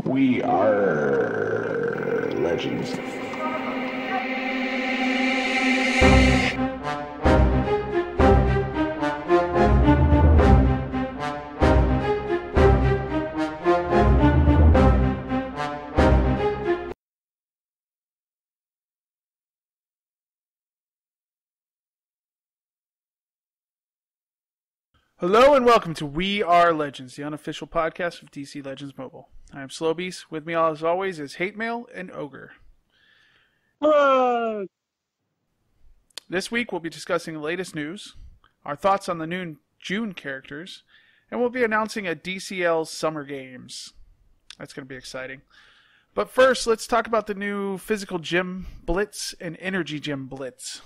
We are legends. Hello and welcome to We RRR Legends, the unofficial podcast of DC Legends Mobile. I am Slowbeast. With me, as always, is Hate Mail and Ogre. This week, we'll be discussing the latest news, our thoughts on the new June characters, and we'll be announcing a WRL Summer Games. That's going to be exciting. But first, let's talk about the new physical gym Blitz and energy gym Blitz.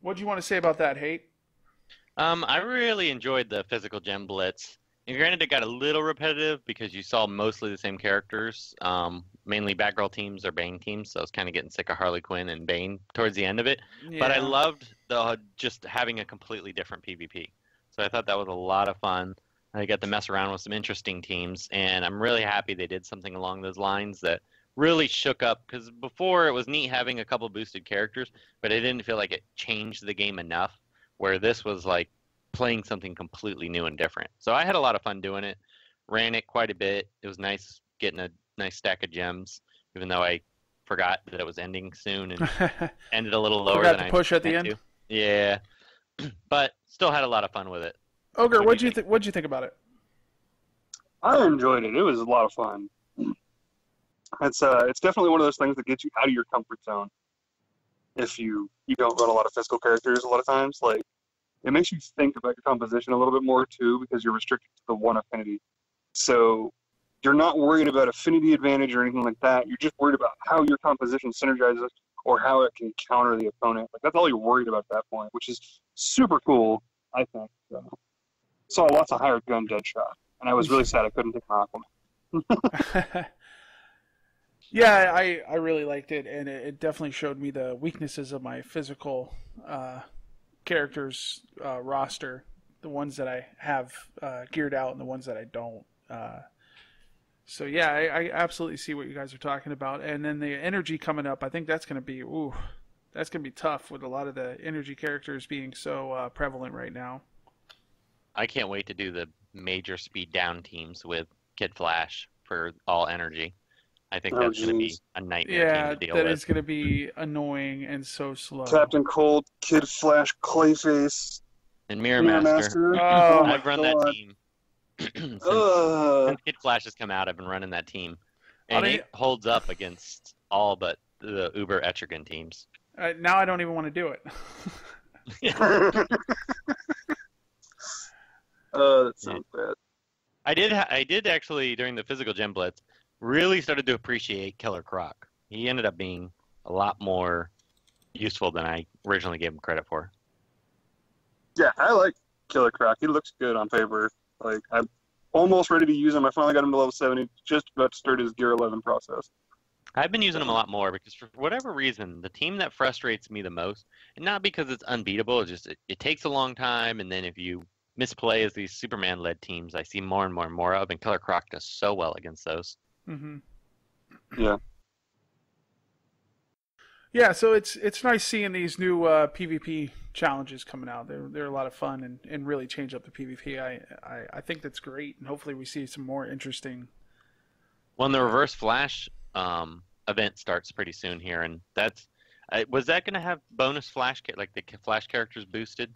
What do you want to say about that, Hate? I really enjoyed the physical gem Blitz. And granted, it got a little repetitive because you saw mostly the same characters, mainly Batgirl teams or Bane teams, so I was kind of getting sick of Harley Quinn and Bane towards the end of it. Yeah. But I loved just having a completely different PvP. So I thought that was a lot of fun. I got to mess around with some interesting teams, and I'm really happy they did something along those lines that really shook up, because before it was neat having a couple boosted characters, but I didn't feel like it changed the game enough, where this was like playing something completely new and different. So I had a lot of fun doing it, ran it quite a bit. It was nice getting a nice stack of gems, even though I forgot that it was ending soon and ended a little lower than I push at the end. Yeah, but still had a lot of fun with it. Ogre, what'd you think about it? I enjoyed it. It was a lot of fun. It's definitely one of those things that gets you out of your comfort zone. If you don't run a lot of physical characters a lot of times, like, it makes you think about your composition a little bit more too, because you're restricted to the one affinity. So you're not worried about affinity advantage or anything like that. You're just worried about how your composition synergizes or how it can counter the opponent. Like, that's all you're worried about at that point, which is super cool, I think. Saw lots of hired gun dead shot, and I was really sad I couldn't take my Aquaman. Yeah, I really liked it, and it definitely showed me the weaknesses of my physical characters roster, the ones that I have geared out and the ones that I don't. So yeah, I absolutely see what you guys are talking about. And then the energy coming up, I think that's going to be tough with a lot of the energy characters being so prevalent right now. I can't wait to do the major speed down teams with Kid Flash for all energy. I think that's going to be a nightmare team to deal with. That is going to be annoying and so slow. Captain Cold, Kid Flash, Clayface, and Mirror Master. Oh, I've run that team. Since Kid Flash has come out, I've been running that team. And it holds up against all but the Uber Etrigan teams. Now I don't even want to do it. That sounds bad. I did actually, during the physical gem blitz, really started to appreciate Killer Croc. He ended up being a lot more useful than I originally gave him credit for. Yeah, I like Killer Croc. He looks good on paper. Like, I'm almost ready to use him. I finally got him to level 70, just about to start his Gear 11 process. I've been using him a lot more because for whatever reason, the team that frustrates me the most, and not because it's unbeatable, it's just it takes a long time, and then if you misplay as these Superman-led teams, I see more and more and more of, and Killer Croc does so well against those. Mm-hmm. Yeah. Yeah, so it's nice seeing these new PvP challenges coming out. They're a lot of fun and really change up the PvP. I think that's great, and hopefully we see some more interesting. When the Reverse Flash event starts pretty soon here, and was that going to have bonus Flash, like the Flash characters boosted?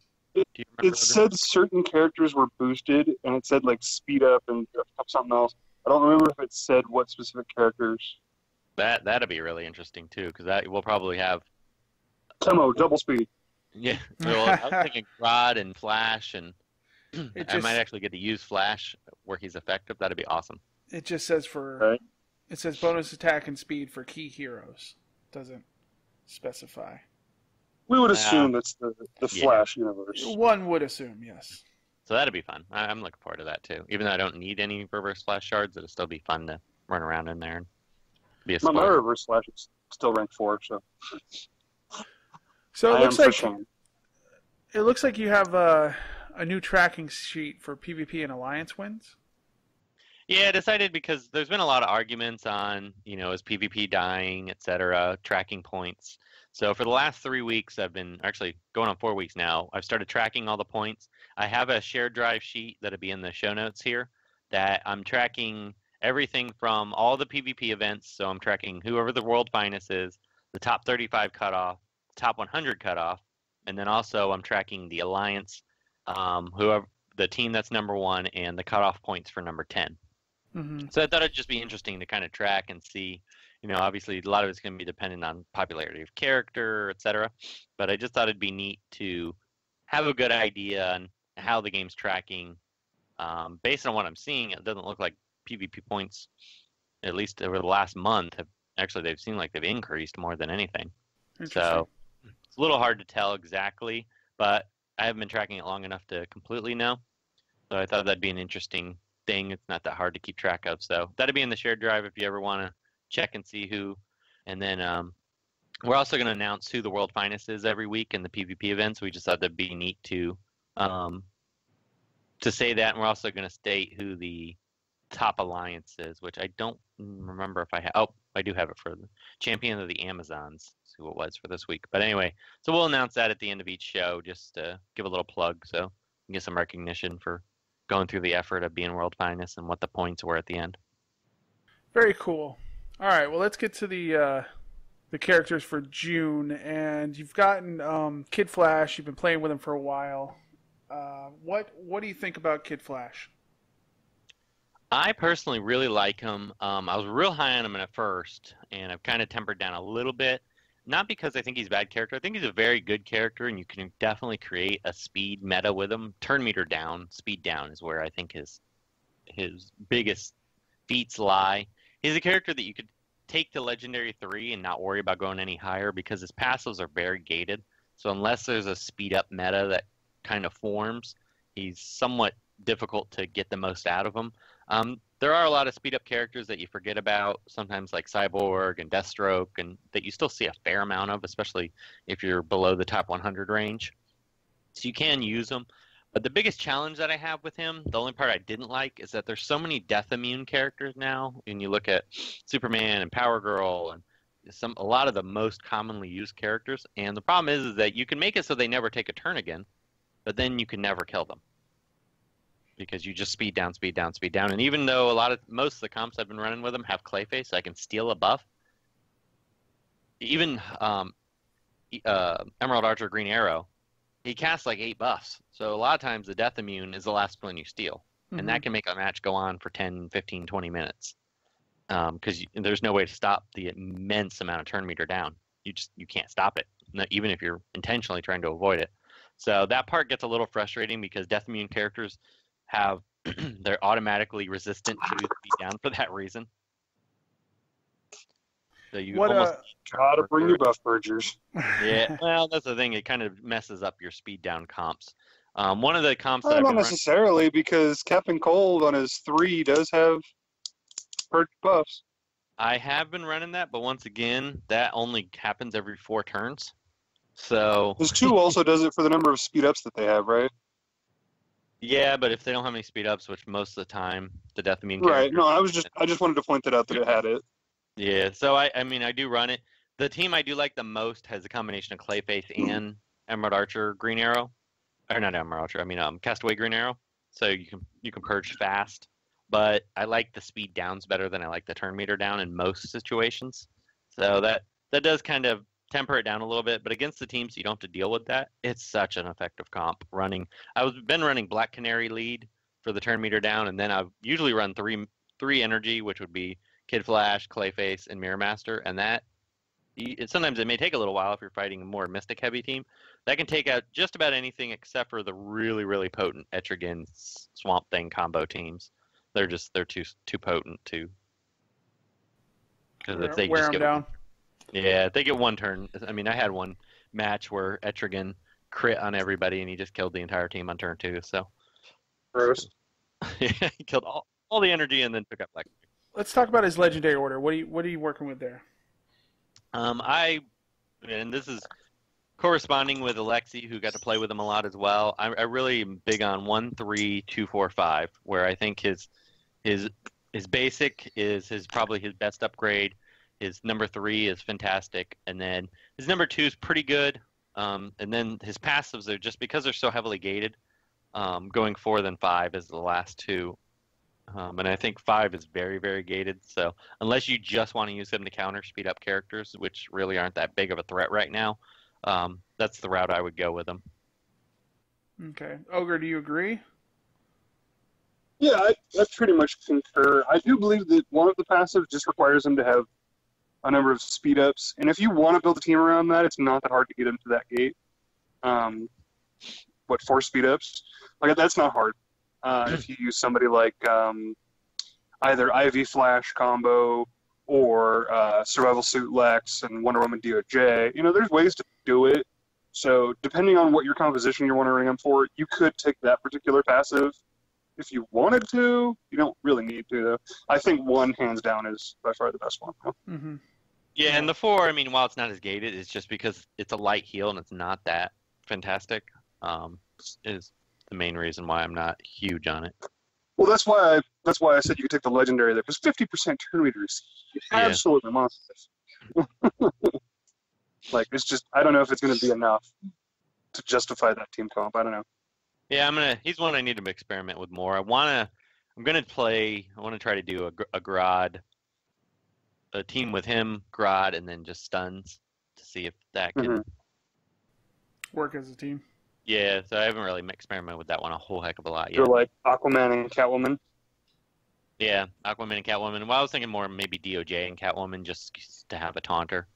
It said certain characters were boosted, and it said like speed up and something else. I don't remember if it said what specific characters. That'd be really interesting too, because that we'll probably have Tomo double speed. Yeah, well, I was thinking Rod and Flash, and I might actually get to use Flash where he's effective. That'd be awesome. It just says it says bonus attack and speed for key heroes. Doesn't specify. We would assume it's the Flash universe. One would assume, yes. So that'd be fun. I'm looking forward to that too. Even though I don't need any Reverse Flash shards, it'll still be fun to run around in there and be a spoiler. My Reverse Flash is still rank 4, so. So it looks like you have a new tracking sheet for PvP and Alliance wins. Yeah, I decided because there's been a lot of arguments on, is PvP dying, etc., tracking points. So for the last 3 weeks, I've been actually going on 4 weeks now. I've started tracking all the points. I have a shared drive sheet that'll be in the show notes here that I'm tracking everything from all the PvP events. So I'm tracking whoever the world finest is, the top 35 cutoff, top 100 cutoff, and then also I'm tracking the alliance, whoever the team that's number 1, and the cutoff points for number 10. Mm-hmm. So I thought it'd just be interesting to kind of track and see, obviously a lot of it's going to be dependent on popularity of character, etc. But I just thought it'd be neat to have a good idea on how the game's tracking. Based on what I'm seeing, it doesn't look like PvP points, at least over the last month, they've seemed like they've increased more than anything. So it's a little hard to tell exactly, but I haven't been tracking it long enough to completely know. So I thought that'd be an interesting thing. It's not that hard to keep track of. So that'd be in the shared drive if you ever want to check and see who. And then we're also going to announce who the world finest is every week in the PvP events. We just thought that'd be neat to say that. And we're also going to state who the top alliance is, which I don't remember if I have. Oh, I do have it for the champion of the Amazons. Let's see who it was for this week. But anyway, so we'll announce that at the end of each show, just to give a little plug so you can get some recognition for going through the effort of being world finest and what the points were at the end. Very cool. All right, well, let's get to the characters for June. And you've gotten Kid Flash. You've been playing with him for a while. What do you think about Kid Flash? I personally really like him. I was real high on him at first, and I've kind of tempered down a little bit. Not because I think he's a bad character. I think he's a very good character, and you can definitely create a speed meta with him. Turn meter down, speed down is where I think his biggest feats lie. He's a character that you could take to Legendary 3 and not worry about going any higher because his passives are very gated. So unless there's a speed up meta that kind of forms, he's somewhat difficult to get the most out of him. There are a lot of speed up characters that you forget about, sometimes like Cyborg and Deathstroke, and that you still see a fair amount of, especially if you're below the top 100 range. So you can use them. But the biggest challenge that I have with him, the only part I didn't like, is that there's so many death immune characters now. And you look at Superman and Power Girl and a lot of the most commonly used characters. And the problem is that you can make it so they never take a turn again, but then you can never kill them, because you just speed down, speed down, speed down. And even though most of the comps I've been running with them have Clayface, so I can steal a buff. Even Emerald Archer Green Arrow, he casts like 8 buffs. So a lot of times the death immune is the last one you steal. Mm-hmm. And that can make a match go on for 10, 15, 20 minutes. Because there's no way to stop the immense amount of turn meter down. You can't stop it, even if you're intentionally trying to avoid it. So that part gets a little frustrating because death immune characters they're automatically resistant to speed down for that reason. So you gotta bring your buff purgers. Yeah, well, that's the thing. It kind of messes up your speed down comps. One of the comps that not necessarily, because Captain Cold on his 3 does have purge buffs. I have been running that, but once again, that only happens every 4 turns. So his 2 also does it for the number of speed ups that they have, right? Yeah, but if they don't have any speed ups, which most of the time the death immune right. No, I just wanted to point that out that it had it. Yeah, so I do run it. The team I do like the most has a combination of Clayface and Emerald Archer Green Arrow, or not Emerald Archer. Castaway Green Arrow. So you can purge fast, but I like the speed downs better than I like the turn meter down in most situations. So that does kind of temper it down a little bit, but against the teams you don't have to deal with that. It's such an effective comp. I've been running Black Canary lead for the turn meter down, and then I've usually run three energy, which would be Kid Flash, Clayface, and Mirror Master, and sometimes it may take a little while if you're fighting a more mystic heavy team. That can take out just about anything except for the really, really potent Etrigan Swamp Thing combo teams. They're too potent to, because if they wear just them get down. Yeah, they get 1 turn. I had one match where Etrigan crit on everybody and he just killed the entire team on turn 2. So gross. Yeah, he killed all the energy and then took up Black. Let's talk about his legendary order. What are you working with there? And this is corresponding with Alexi, who got to play with him a lot as well. I really am big on 1, 3, 2, 4, 5, where I think his His basic is probably his best upgrade. His number 3 is fantastic, and then his number 2 is pretty good. And then his passives are just because they're so heavily gated. Going 4 than 5 is the last 2. And I think 5 is very, very gated. So unless you just want to use him to counter speed up characters, which really aren't that big of a threat right now, that's the route I would go with him. Okay. Ogre, do you agree? Yeah, I pretty much concur. I do believe that one of the passives just requires him to have a number of speed ups, and if you want to build a team around that, it's not that hard to get him to that gate. 4 speed ups? Like, that's not hard. If you use somebody like either Ivy Flash combo or Survival Suit Lex and Wonder Woman DOJ, there's ways to do it. So depending on what your composition you're wondering him for, you could take that particular passive if you wanted to. You don't really need to, though. I think 1, hands down, is by far the best one. Mm-hmm. Yeah, and the 4, I mean, while it's not as gated, it's just because it's a light heal and it's not that fantastic, is the main reason why I'm not huge on it. Well, that's why I said you could take the legendary there, because 50% turn meter is absolutely monstrous. Like, it's just, I don't know if it's going to be enough to justify that team comp. I don't know. Yeah, he's one I need to experiment with more. I want to try to do a Grodd, a team with him, Grodd, and then just stuns to see if that can work as a team. Yeah, so I haven't really experimented with that one a whole heck of a lot yet. So like Aquaman and Catwoman? Yeah, Aquaman and Catwoman. Well, I was thinking more maybe DOJ and Catwoman just to have a taunter.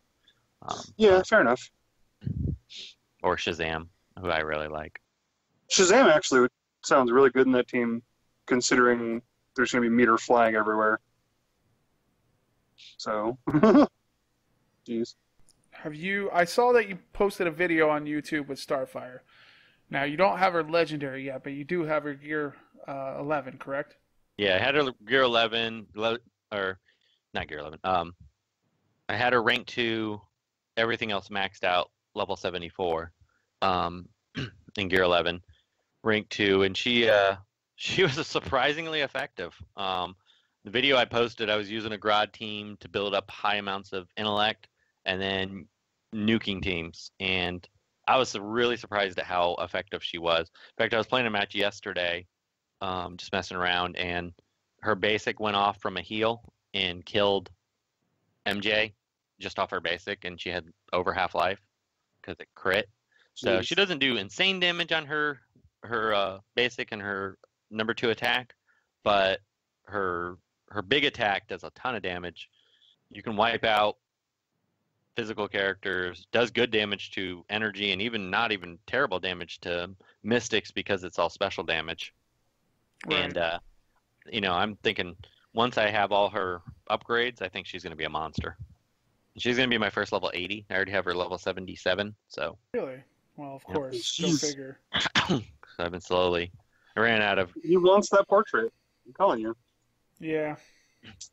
Yeah, fair enough. Or Shazam, who I really like. Shazam actually sounds really good in that team, considering there's going to be meter flying everywhere. So, jeez. I saw that you posted a video on YouTube with Starfire. Now, you don't have her legendary yet, but you do have her gear 11, correct? Yeah, I had her gear 11, or not gear 11. I had her rank 2, everything else maxed out, level 74, in gear 11, rank 2, and she was surprisingly effective. The video I posted, I was using a Grodd team to build up high amounts of intellect and then nuking teams, and I was really surprised at how effective she was. In fact, I was playing a match yesterday, just messing around, and her basic went off from a heal and killed MJ just off her basic, and she had over half life because it crit. So she doesn't do insane damage on her basic and her number 2 attack, but her big attack does a ton of damage. You can wipe out physical characters, does good damage to energy, and not even terrible damage to mystics because it's all special damage. Right. And I'm thinking once I have all her upgrades, I think she's going to be a monster. She's going to be my first level 80. I already have her level 77. So really, well, of course, go figure. So I've been slowly. I ran out of. You launched that portrait. I'm calling you. Yeah.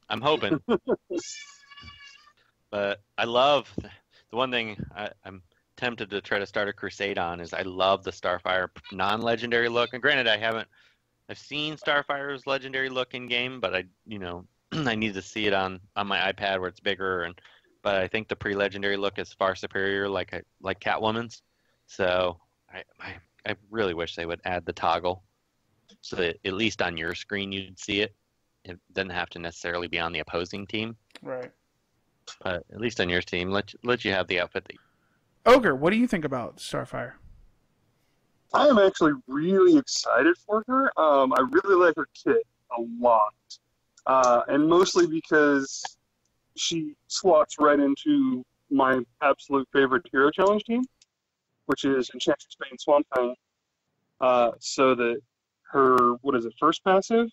I'm hoping. But I love the one thing I'm tempted to try to start a crusade on is I love the Starfire non-legendary look. And granted, I've seen Starfire's legendary look in game, but I need to see it on my iPad where it's bigger. But I think the pre-legendary look is far superior, like Catwoman's. So I really wish they would add the toggle so that at least on your screen you'd see it. It doesn't have to necessarily be on the opposing team. Right. But at least on your team, let you have the outfit. Ogre, what do you think about Starfire? I am actually really excited for her. I really like her kit a lot. And mostly because she slots right into my absolute favorite hero challenge team, which is Enchantress Bane Swamp Thing. So that her, first passive?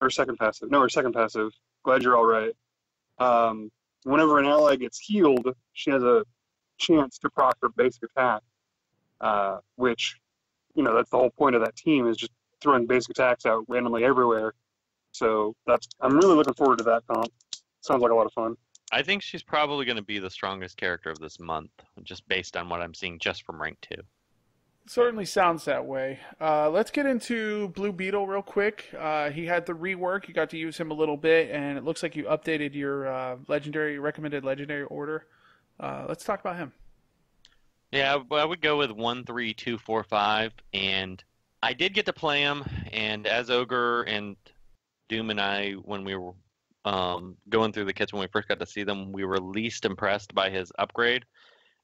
Or second passive? No, her second passive. Glad you're all right. Whenever an ally gets healed, she has a chance to proc her basic attack, which, that's the whole point of that team, is just throwing basic attacks out randomly everywhere. So I'm really looking forward to that comp. Sounds like a lot of fun. I think she's probably going to be the strongest character of this month, just based on what I'm seeing just from rank 2. Certainly sounds that way. Let's get into Blue Beetle real quick. He had the rework. You got to use him a little bit, and it looks like you updated your recommended legendary order. Let's talk about him. Yeah, I would go with 1, 3, 2, 4, 5, and I did get to play him. And as Ogre and Doom and I, when we were going through the kits when we first got to see them, we were least impressed by his upgrade.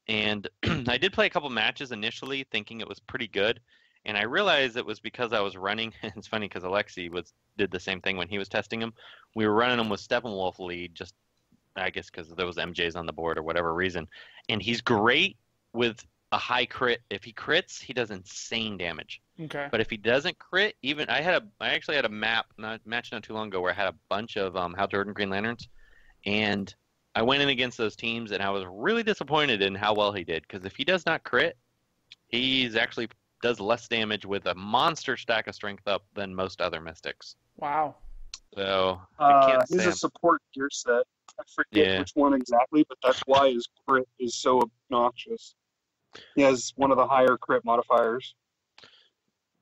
And I did play a couple matches initially, thinking it was pretty good, and I realized it was because I was running. It's funny because Alexi did the same thing when he was testing him. We were running him with Steppenwolf lead, just I guess because there was MJs on the board or whatever reason, and he's great with a high crit. If he crits, he does insane damage. Okay. But if he doesn't crit, even I actually had a match not too long ago where I had a bunch of Hal Jordan Green Lanterns, and I went in against those teams and I was really disappointed in how well he did, because if he does not crit, he's actually does less damage with a monster stack of strength up than most other mystics. Wow. So I can't he's a support gear set. I forget which one exactly, but that's why his crit is so obnoxious. He has one of the higher crit modifiers.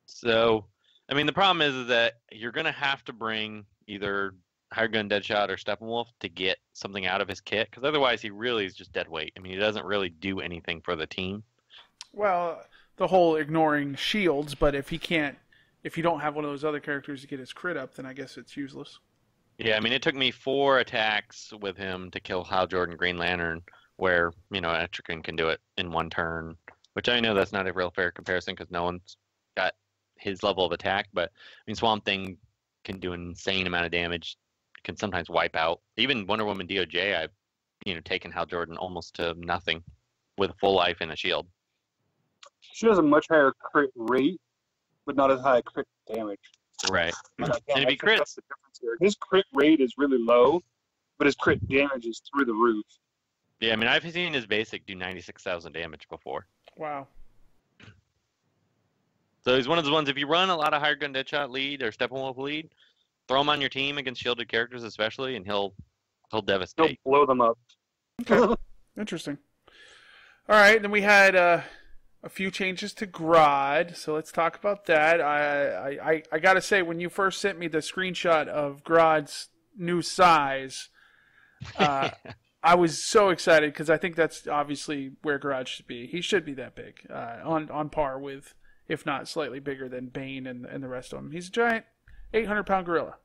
So, I mean, the problem is that you're going to have to bring either Hired Gun Deadshot or Steppenwolf to get something out of his kit, because otherwise he really is just dead weight. I mean, he doesn't really do anything for the team. Well, the whole ignoring shields, but if you don't have one of those other characters to get his crit up, then I guess it's useless. Yeah, I mean, it took me 4 attacks with him to kill Hal Jordan Green Lantern, where, Etrigan can do it in 1 turn, which I know that's not a real fair comparison because no one's got his level of attack, but, I mean, Swamp Thing can do an insane amount of damage, can sometimes wipe out. Even Wonder Woman DOJ, I've, taken Hal Jordan almost to nothing with a full life and a shield. She has a much higher crit rate, but not as high crit damage. Right. And And if he crits, that's the difference here. His crit rate is really low, but his crit damage is through the roof. yeah, I mean, I've seen his basic do 96,000 damage before. Wow. So he's one of those ones, if you run a lot of Hired Gun Deadshot lead or Steppenwolf lead, throw him on your team against shielded characters especially, and he'll devastate. He'll blow them up. Okay. Interesting. All right, then we had a few changes to Grodd, so let's talk about that. I got to say, when you first sent me the screenshot of Grodd's new size, I was so excited because I think that's obviously where Grodd should be. He should be that big, on par with, if not slightly bigger than Bane and the rest of them. He's a giant 800-pound gorilla.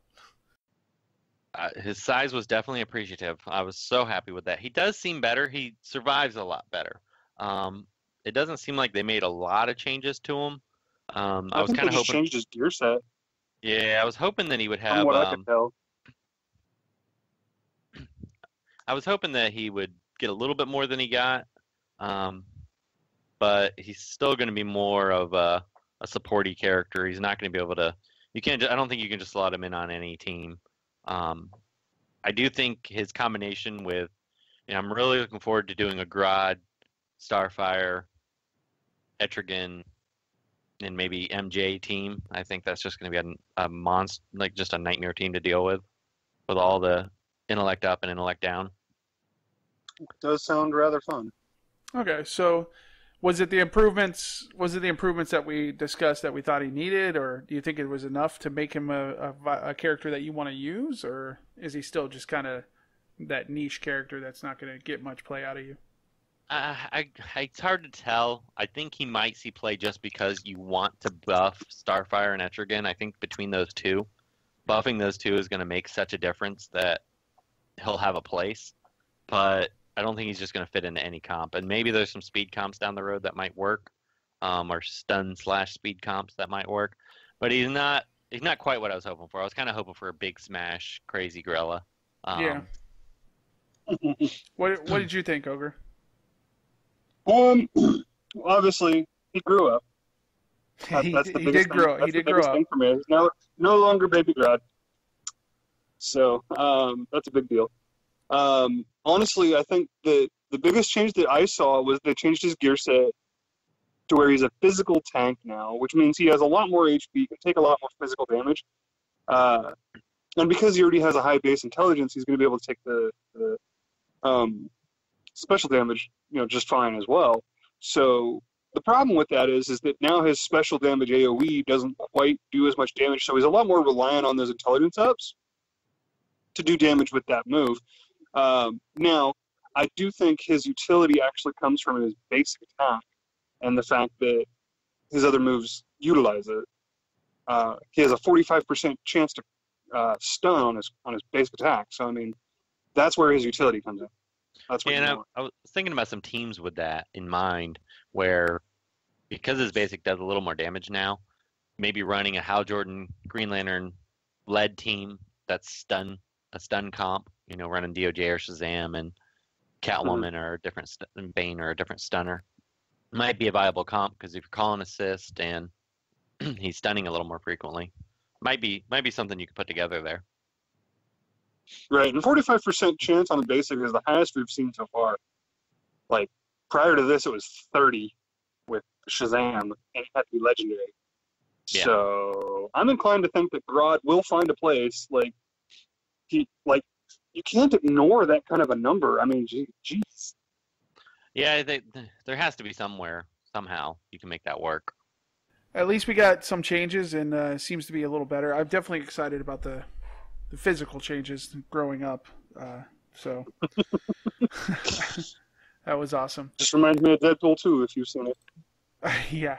His size was definitely appreciative. I was so happy with that. He does seem better. He survives a lot better. It doesn't seem like they made a lot of changes to him. I was kind of hoping changed his gear set. Yeah, I was hoping that he would have. From what I could tell. I was hoping that he would get a little bit more than he got, but he's still going to be more of a supporty character. He's not going to be able to. I don't think you can just slot him in on any team. I do think his combination with, I'm really looking forward to doing a Grodd, Starfire, Etrigan, and maybe MJ team. I think that's just going to be a monster, like just a nightmare team to deal with all the intellect up and intellect down. It does sound rather fun. Okay, so was it the improvements that we discussed that we thought he needed, or do you think it was enough to make him a character that you want to use, or is he still just kind of that niche character that's not going to get much play out of you? It's hard to tell. I think he might see play just because you want to buff Starfire and Etrigan. I think between those two, buffing those two is going to make such a difference that he'll have a place. But I don't think he's just going to fit into any comp. And maybe there's some speed comps down the road that might work, or stun/speed comps that might work. But he's not quite what I was hoping for. I was kind of hoping for a big smash, crazy gorilla. Yeah. What did you think, Ogre? Obviously, he grew up. That's the he did grow. He did grow up. Thing for me. He's no longer Baby Grodd. So that's a big deal. Honestly, I think the biggest change that I saw was they changed his gear set to where he's a physical tank now, which means he has a lot more HP, can take a lot more physical damage. And because he already has a high base intelligence, he's going to be able to take the special damage, just fine as well. So the problem with that is that now his special damage AoE doesn't quite do as much damage, so he's a lot more reliant on those intelligence ups to do damage with that move. Now, I do think his utility actually comes from his basic attack and the fact that his other moves utilize it. He has a 45% chance to stun on his basic attack, so I mean, that's where his utility comes in. That's what I was thinking about some teams with that in mind, where because his basic does a little more damage now, maybe running a Hal Jordan Green Lantern led team that's a stun comp, running DOJ or Shazam and Catwoman or a different Bane or a different stunner might be a viable comp, because if you're calling assist and he's stunning a little more frequently, might be something you could put together there. Right, and 45% chance on the basic is the highest we've seen so far. Like, prior to this, it was 30 with Shazam, and it had to be legendary. Yeah. So I'm inclined to think that Grodd will find a place. You can't ignore that kind of a number. I mean, geez. Yeah, there has to be somewhere, somehow, you can make that work. At least we got some changes, and seems to be a little better. I'm definitely excited about the physical changes growing up. So that was awesome. Just reminds me of Deadpool 2, if you've seen it. Yeah.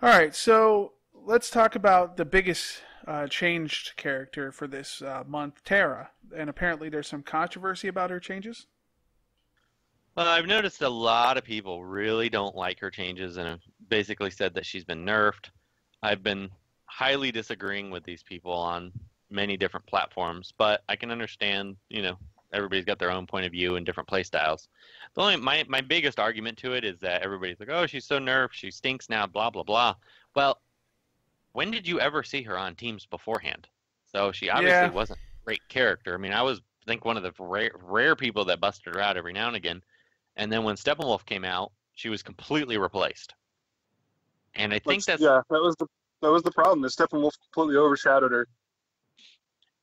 All right, so let's talk about the biggest changed character for this month, Terra. And apparently there's some controversy about her changes. Well, I've noticed a lot of people really don't like her changes and have basically said that she's been nerfed. I've been highly disagreeing with these people on many different platforms, but I can understand, everybody's got their own point of view and different play styles. My biggest argument to it is that everybody's like, oh, she's so nerfed, she stinks now, blah, blah, blah. Well, when did you ever see her on teams beforehand? So she obviously wasn't a great character. I mean, I think one of the rare people that busted her out every now and again. And then when Steppenwolf came out, she was completely replaced. And I think that was the problem. The Steppenwolf completely overshadowed her.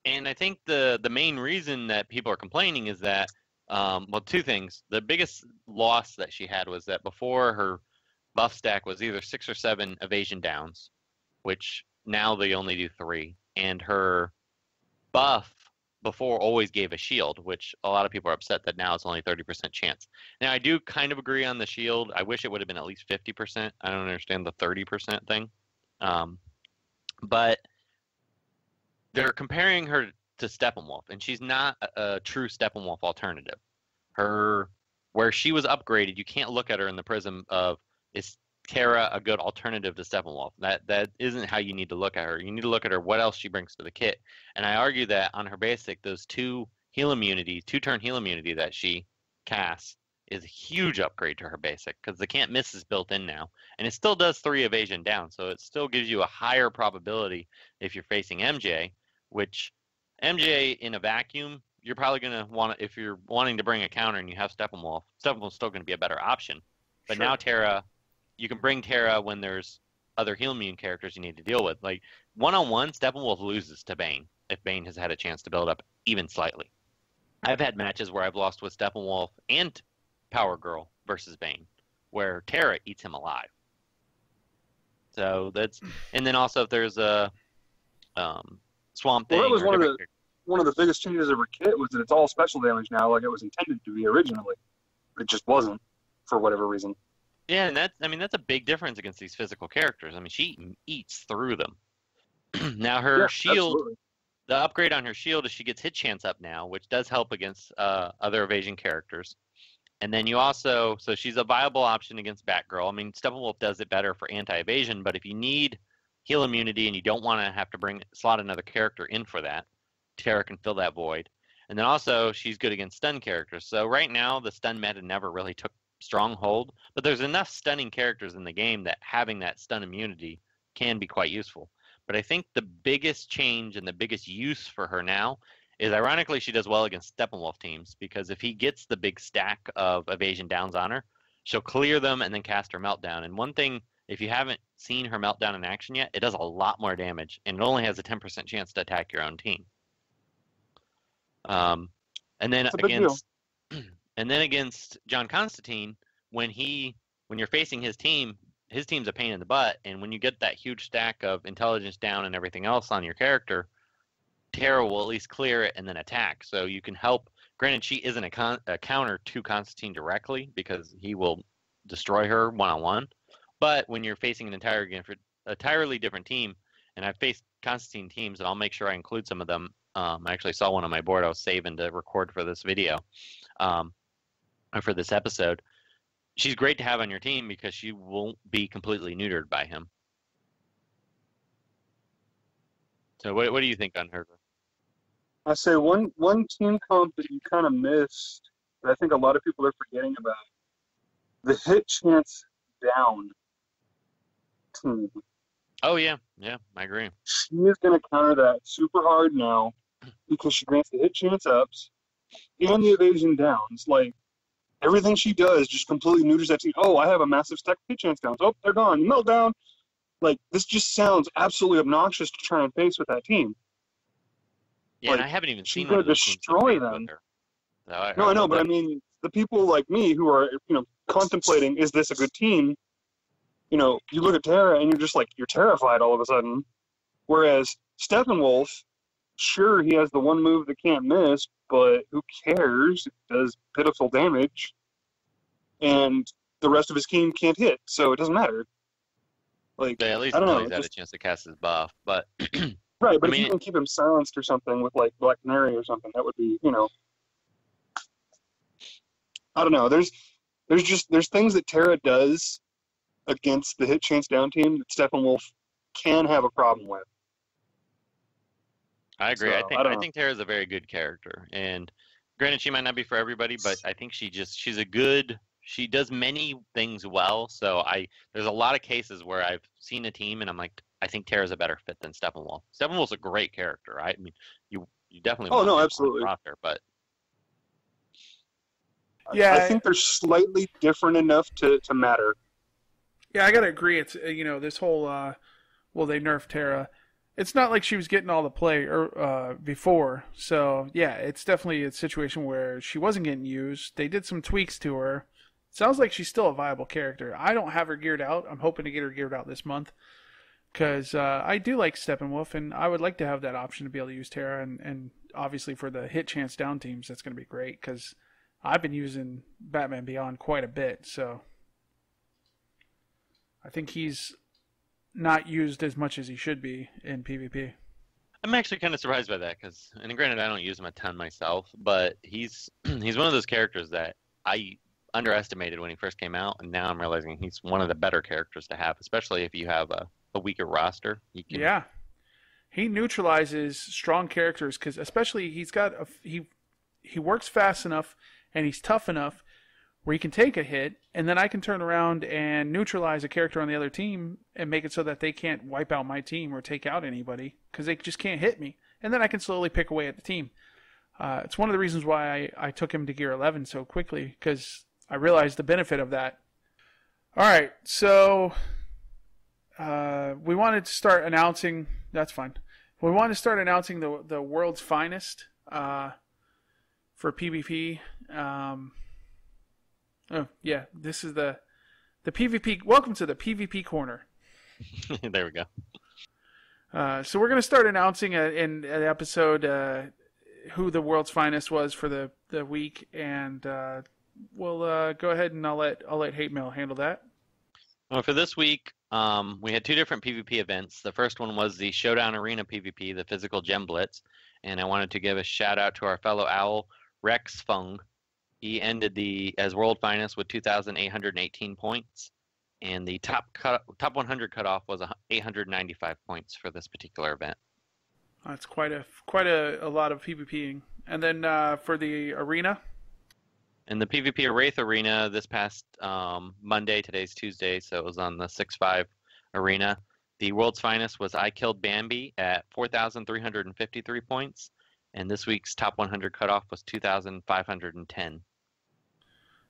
And I think the main reason that people are complaining is that, two things. The biggest loss that she had was that before, her buff stack was either 6 or 7 evasion downs, which now they only do 3. And her buff before always gave a shield, which a lot of people are upset that now it's only 30% chance. Now, I do kind of agree on the shield. I wish it would have been at least 50%. I don't understand the 30% thing. But they're comparing her to Steppenwolf, and she's not a true Steppenwolf alternative. Where she was upgraded, you can't look at her in the prism of, is Terra a good alternative to Steppenwolf? That isn't how you need to look at her. You need to look at her, what else she brings to the kit. And I argue that on her basic, those 2-turn heal immunity that she casts is a huge upgrade to her basic, because the can't miss is built in now. And it still does 3 evasion down, so it still gives you a higher probability if you're facing MJ, which MJ in a vacuum, you're probably going to want to, if you're wanting to bring a counter and you have Steppenwolf's still going to be a better option. But now Terra, you can bring Terra when there's other heal immune characters you need to deal with. Like, one-on-one, Steppenwolf loses to Bane if Bane has had a chance to build up even slightly. I've had matches where I've lost with Steppenwolf and Power Girl versus Bane, where Terra eats him alive. So that's, and then also if there's a Swamp Thing. Well, that was one of the biggest changes of her kit was that it's all special damage now, like it was intended to be originally. It just wasn't, for whatever reason. Yeah, and that's a big difference against these physical characters. I mean, she eats through them. Now her shield, absolutely. The upgrade on her shield is she gets hit chance up now, which does help against other evasion characters. And then you also, so she's a viable option against Batgirl. I mean, Steppenwolf does it better for anti-evasion, but if you need heal immunity and you don't want to have to slot another character in for that, Terra can fill that void. And then also, she's good against stun characters. So right now, the stun meta never really took strong hold, but there's enough stunning characters in the game that having that stun immunity can be quite useful. But I think the biggest change and the biggest use for her now is, ironically, she does well against Steppenwolf teams, because if he gets the big stack of evasion downs on her, she'll clear them and then cast her Meltdown. And one thing, if you haven't seen her Meltdown in action yet, it does a lot more damage, and it only has a 10% chance to attack your own team. And then against John Constantine, when he when you're facing his team's a pain in the butt, and when you get that huge stack of intelligence down and everything else on your character, Terra will at least clear it and then attack. So you can help. Granted, she isn't a counter to Constantine directly because he will destroy her one-on-one. But when you're facing an entirely different team, and I've faced Constantine teams, and I'll make sure I include some of them. I actually saw one on my board I was saving to record for this video, or for this episode. She's great to have on your team because she won't be completely neutered by him. So what do you think on her? I say one team comp that you kind of missed that I think a lot of people are forgetting about. The hit chance down team. Oh, yeah, I agree. She is going to counter that super hard now because she grants the hit chance ups and the evasion downs. Like, everything she does just completely neuters that team. Oh, I have a massive stack of hit chance downs. Oh, they're gone. Meltdown. Like, this just sounds absolutely obnoxious to try and face with that team. Yeah, like, and I haven't even seen she's one going of to those teams destroy them. So I No, but I mean, the people like me who are, contemplating, is this a good team? You look at Terra and you're just like, you're terrified all of a sudden. Whereas Steppenwolf, sure, he has the one move that can't miss, but who cares? It does pitiful damage. And the rest of his team can't hit, so it doesn't matter. Like, yeah, at least I don't know. he's had a chance to cast his buff, but right, but if you can keep him silenced or something with, like, Black Canary or something, that would be, I don't know. There's things that Terra does against the hit chance down team that Steppenwolf can have a problem with. I agree. So, I think Terra's a very good character, and granted, she might not be for everybody, but I think she does many things well. So there's a lot of cases where I've seen a team and I'm like, I think Terra's a better fit than Steppenwolf. Steppenwolf's a great character, right? I mean, you definitely want him absolutely. on the roster, but yeah, I think they're slightly different enough to matter. Yeah, I gotta agree. It's this whole they nerfed Terra. It's not like she was getting all the play before. So yeah, it's definitely a situation where she wasn't getting used. They did some tweaks to her. Sounds like she's still a viable character. I don't have her geared out. I'm hoping to get her geared out this month because I do like Steppenwolf, and I would like to have that option to be able to use Terra. And obviously for the hit chance down teams, that's going to be great because I've been using Batman Beyond quite a bit. So I think he's not used as much as he should be in PvP. I'm actually kind of surprised by that because, and granted, I don't use him a ton myself, but he's one of those characters that I underestimated when he first came out, and now I'm realizing he's one of the better characters to have, especially if you have a weaker roster. Yeah, he neutralizes strong characters because, especially, he works fast enough and he's tough enough where he can take a hit, and then I can turn around and neutralize a character on the other team and make it so that they can't wipe out my team or take out anybody because they just can't hit me. And then I can slowly pick away at the team. It's one of the reasons why I took him to Gear 11 so quickly because I realized the benefit of that. All right, so we wanted to start announcing. That's fine. We wanted to start announcing the world's finest for PvP. Oh, yeah, this is the PvP. Welcome to the PvP corner. There we go. So we're going to start announcing in an episode who the world's finest was for the week, and we'll go ahead and I'll let Hate Mail handle that. Well, for this week, we had two different PvP events. The first one was the Showdown Arena PvP, the physical gem blitz, and I wanted to give a shout out to our fellow owl, RexＯᵧΟᵠung. He ended as world finest with 2,818 points, and the top 100 cutoff was 895 points for this particular event. That's quite a lot of PvPing. And then for the arena? In the PvP Wraith arena this past Monday, today's Tuesday, so it was on the 6-5 arena. The world's finest was I.Killed.Bambi at 4,353 points. And this week's top 100 cutoff was 2,510.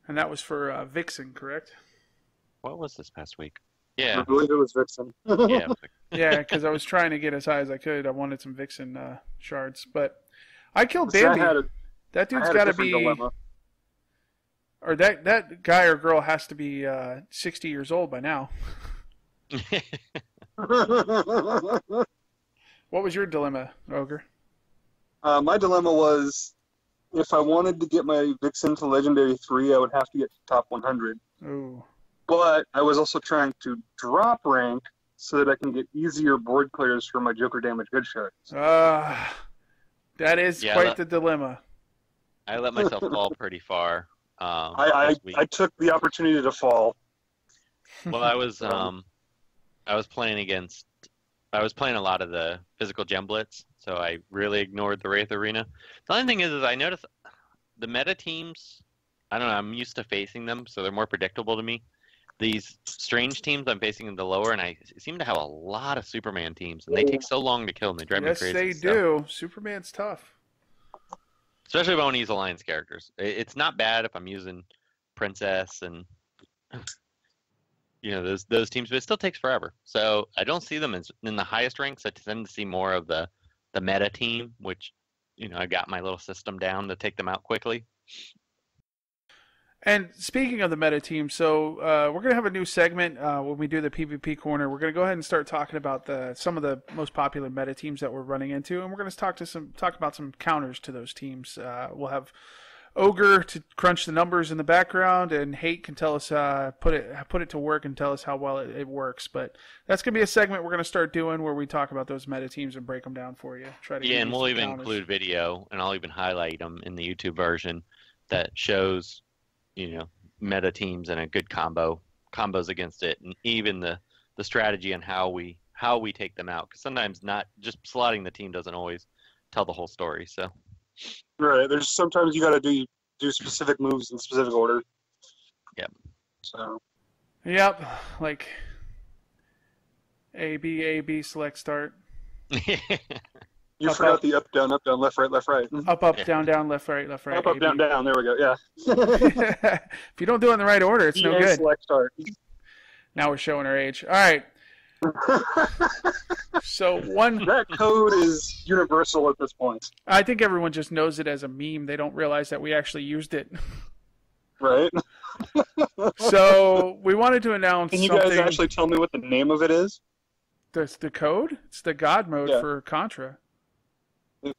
And that was for Vixen, correct? What was this past week? Yeah. I believe it was Vixen. Yeah, yeah, because I was trying to get as high as I could. I wanted some Vixen shards. But I Killed Bambi. That dude's got to be... dilemma. or that guy or girl has to be 60 years old by now. What was your dilemma, Ogre? My dilemma was, if I wanted to get my Vixen to Legendary 3, I would have to get to top 100. Ooh. But I was also trying to drop rank so that I can get easier board clears for my Joker damage good shots. That is quite the dilemma. I let myself fall pretty far. I took the opportunity to fall. Well, I was playing a lot of the physical gem blitz, so I really ignored the Wraith arena. The only thing is I noticed the meta teams, I don't know, I'm used to facing them, so they're more predictable to me. These strange teams I'm facing in the lower, and I seem to have a lot of Superman teams, and they take so long to kill, and they drive me crazy. Yes, they do. Superman's tough. Especially if I want to use alliance characters. It's not bad if I'm using Princess and those teams, but it still takes forever. So I don't see them as in the highest ranks. I tend to see more of the meta team, which I got my little system down to take them out quickly. And speaking of the meta team, so we're going to have a new segment when we do the PvP corner. We're going to go ahead and start talking about some of the most popular meta teams that we're running into, and we're going to talk about some counters to those teams. We'll have Ogre to crunch the numbers in the background, and Hate can tell us put it to work and tell us how well it works. But that's going to be a segment we're going to start doing where we talk about those meta teams and break them down for you. And we'll even include video, and I'll even highlight them in the YouTube version that shows meta teams and a good combos against it, and even the strategy and how we take them out, because sometimes not just slotting the team doesn't always tell the whole story. So right, there's sometimes you got to do specific moves in specific order. Yep. So yep, like A B select start. You forgot the up, down, left, right. Up, down, left, right. Up, down. There we go, yeah. If you don't do it in the right order, it's no good. Select start. Now we're showing our age. All right. So that code is universal at this point. I think everyone just knows it as a meme. They don't realize that we actually used it. Right. So we wanted to announce Can you something. guys actually tell me what the name of it is? The code? It's the God mode for Contra.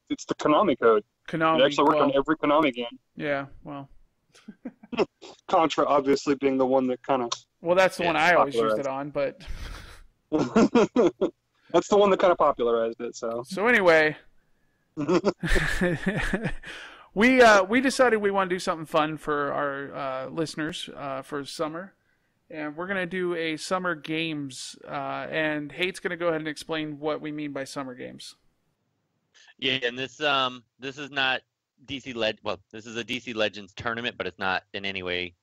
It's the Konami code. Konami. It actually worked on every Konami game. Yeah, well. Contra obviously being the one that kind of... Well, that's the one I always used it on, but... That's the one that kind of popularized it, so... So anyway... we decided we want to do something fun for our listeners for summer. And we're going to do a Summer Games. And Hate's going to go ahead and explain what we mean by Summer Games. Yeah, and this is not DC this is a DC Legends tournament, but it's not in any way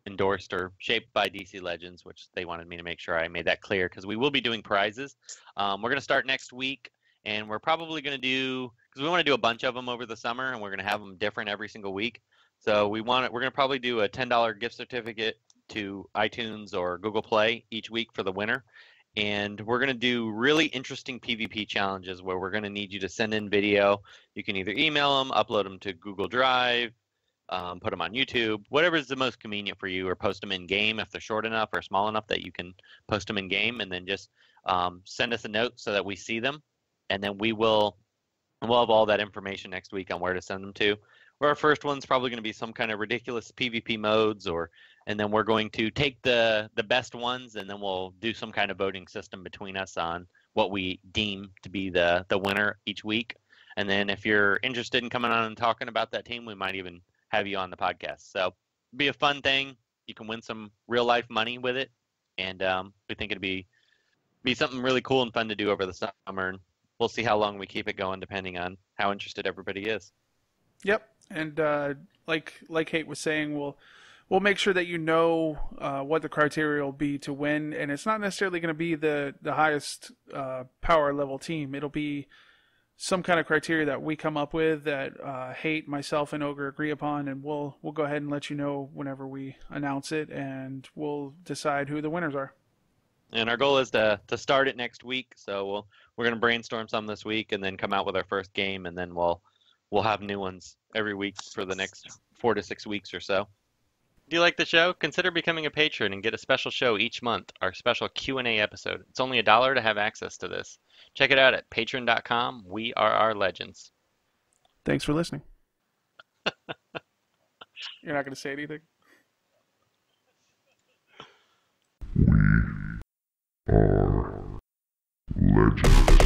endorsed or shaped by DC Legends, which they wanted me to make sure I made that clear, because we will be doing prizes. We're going to start next week, and we're probably going to do, because we want to do a bunch of them over the summer, and we're going to have them different every single week. So we're going to probably do a $10 gift certificate to iTunes or Google Play each week for the winner. And we're going to do really interesting PvP challenges where we're going to need you to send in video. You can either email them, upload them to Google Drive, put them on YouTube, whatever is the most convenient for you, or post them in game if they're short enough or small enough that you can post them in game, and then just send us a note so that we see them, and then we'll have all that information next week on where to send them to. Our first one's probably going to be some kind of ridiculous PvP modes, and then we're going to take the best ones, and then we'll do some kind of voting system between us on what we deem to be the winner each week. And then if you're interested in coming on and talking about that team, we might even have you on the podcast. So it'll be a fun thing. You can win some real life money with it, and we think it'd be something really cool and fun to do over the summer. And we'll see how long we keep it going, depending on how interested everybody is. Yep. And like Hate was saying, we'll make sure that you know what the criteria will be to win, and it's not necessarily going to be the highest power level team. It'll be some kind of criteria that we come up with that Hate, myself, and Ogre agree upon, and we'll go ahead and let you know whenever we announce it, and we'll decide who the winners are. And our goal is to start it next week, so we're going to brainstorm some this week, and then come out with our first game, and then we'll have new ones every week for the next 4 to 6 weeks or so. Do you like the show? Consider becoming a patron and get a special show each month, our special Q&A episode. It's only $1 to have access to this. Check it out at patreon.com, We RRR Legends. Thanks for listening. You're not going to say anything? We are legends.